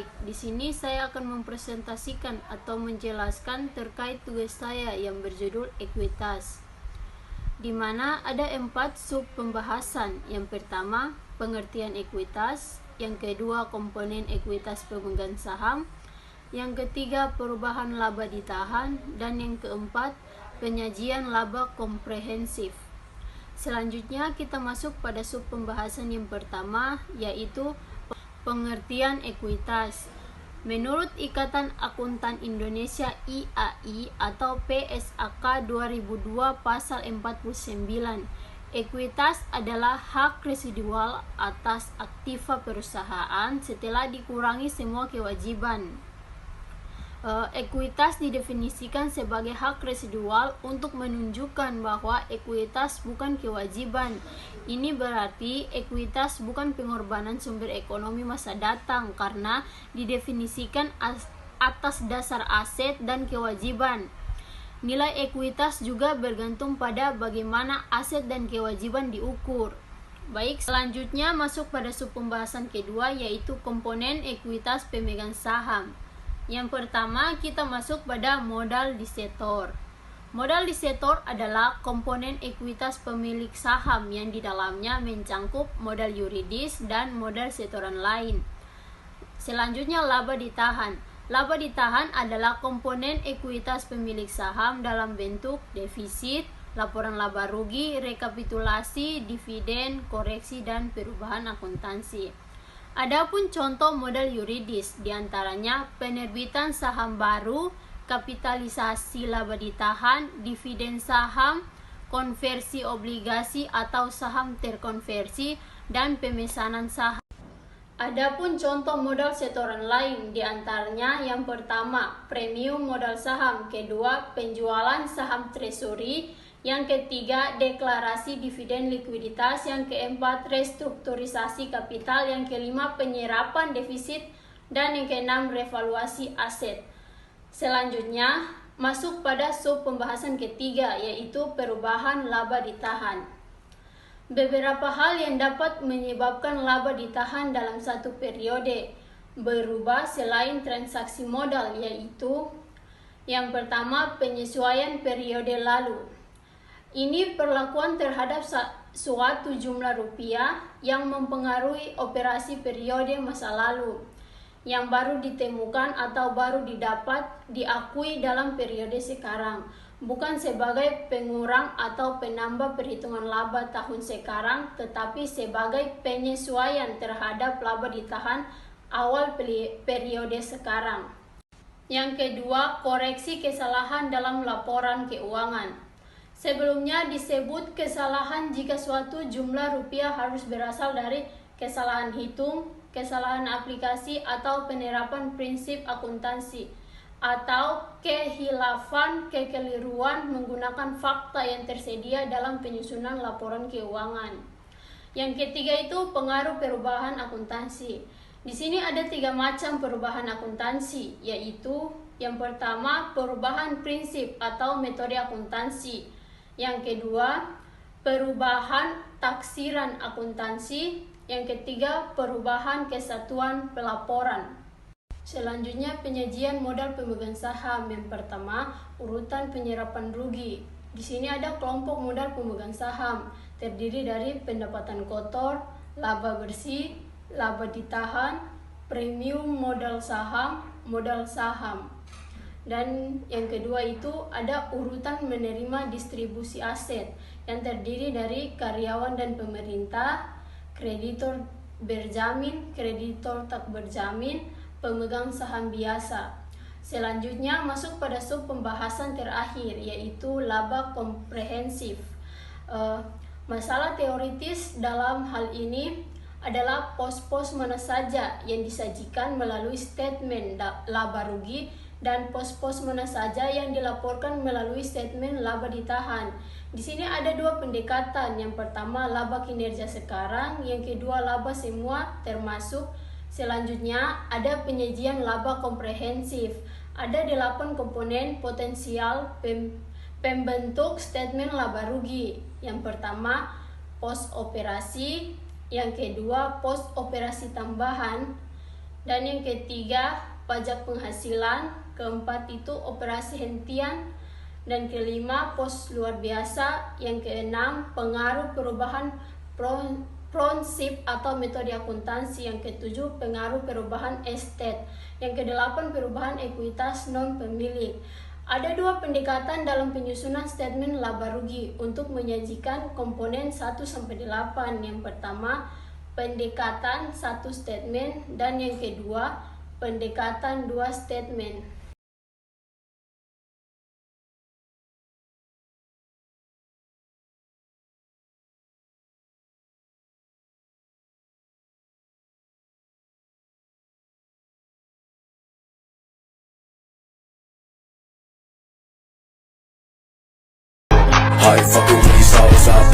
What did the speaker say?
Baik, di sini saya akan mempresentasikan atau menjelaskan terkait tugas saya yang berjudul ekuitas, di mana ada 4 sub pembahasan. Yang pertama, pengertian ekuitas. Yang kedua, komponen ekuitas pemegang saham. Yang ketiga, perubahan laba ditahan. Dan yang keempat, penyajian laba komprehensif. Selanjutnya kita masuk pada sub pembahasan yang pertama, yaitu pengertian ekuitas. Menurut Ikatan Akuntan Indonesia IAI atau PSAK 2002 pasal 49, ekuitas adalah hak residual atas aktiva perusahaan setelah dikurangi semua kewajiban. Ekuitas didefinisikan sebagai hak residual untuk menunjukkan bahwa ekuitas bukan kewajiban. Ini berarti ekuitas bukan pengorbanan sumber ekonomi masa datang karena didefinisikan atas dasar aset dan kewajiban. Nilai ekuitas juga bergantung pada bagaimana aset dan kewajiban diukur. Baik, selanjutnya masuk pada sub pembahasan kedua, yaitu komponen ekuitas pemegang saham. Yang pertama, kita masuk pada modal disetor. Modal disetor adalah komponen ekuitas pemilik saham yang di dalamnya mencangkup modal yuridis dan modal setoran lain. Selanjutnya, laba ditahan. Laba ditahan adalah komponen ekuitas pemilik saham dalam bentuk defisit, laporan laba rugi, rekapitulasi, dividen, koreksi, dan perubahan akuntansi. Adapun contoh modal yuridis, diantaranya penerbitan saham baru, kapitalisasi laba ditahan, dividen saham, konversi obligasi atau saham terkonversi, dan pemesanan saham. Adapun contoh modal setoran lain, diantaranya yang pertama, premium modal saham, kedua, penjualan saham treasury, yang ketiga, deklarasi dividen likuiditas, yang keempat, restrukturisasi kapital, yang kelima, penyerapan defisit, dan yang keenam, revaluasi aset. Selanjutnya, masuk pada sub pembahasan ketiga, yaitu perubahan laba ditahan. Beberapa hal yang dapat menyebabkan laba ditahan dalam satu periode berubah selain transaksi modal, yaitu yang pertama, penyesuaian periode lalu. Ini perlakuan terhadap suatu jumlah rupiah yang mempengaruhi operasi periode masa lalu yang baru ditemukan atau baru diakui dalam periode sekarang, bukan sebagai pengurang atau penambah perhitungan laba tahun sekarang, tetapi sebagai penyesuaian terhadap laba ditahan awal periode sekarang. Yang kedua, koreksi kesalahan dalam laporan keuangan. Sebelumnya disebut kesalahan jika suatu jumlah rupiah harus berasal dari kesalahan hitung, kesalahan aplikasi atau penerapan prinsip akuntansi, atau kehilafan, kekeliruan menggunakan fakta yang tersedia dalam penyusunan laporan keuangan. Yang ketiga itu pengaruh perubahan akuntansi. Di sini ada 3 macam perubahan akuntansi, yaitu yang pertama, perubahan prinsip atau metode akuntansi. Yang kedua, perubahan taksiran akuntansi. Yang ketiga, perubahan kesatuan pelaporan. Selanjutnya, penyajian modal pemegang saham. Yang pertama, urutan penyerapan rugi. Di sini ada kelompok modal pemegang saham, terdiri dari pendapatan kotor, laba bersih, laba ditahan, premium modal saham, modal saham. Dan yang kedua itu ada urutan menerima distribusi aset yang terdiri dari karyawan dan pemerintah, kreditor berjamin, kreditor tak berjamin, pemegang saham biasa. Selanjutnya masuk pada sub pembahasan terakhir, yaitu laba komprehensif. Masalah teoritis dalam hal ini adalah pos-pos mana saja yang disajikan melalui statement laba rugi dan pos-pos mana saja yang dilaporkan melalui statement laba ditahan. Di sini ada 2 pendekatan. Yang pertama, laba kinerja sekarang, yang kedua, laba semua termasuk. Selanjutnya, ada penyajian laba komprehensif. Ada 8 komponen potensial pembentuk statement laba rugi. Yang pertama, pos operasi, yang kedua, pos operasi tambahan, Dan yang ketiga, pajak penghasilan. Keempat itu operasi hentian. Dan kelima, pos luar biasa. Yang keenam, pengaruh perubahan prinsip atau metode akuntansi. Yang ketujuh, pengaruh perubahan estate. Yang kedelapan, perubahan ekuitas non pemilik. Ada dua pendekatan dalam penyusunan statement laba rugi untuk menyajikan komponen 1-8. Yang pertama, pendekatan 1 statement, dan yang kedua, pendekatan 2 statement. Hi, fucking with these hoes up.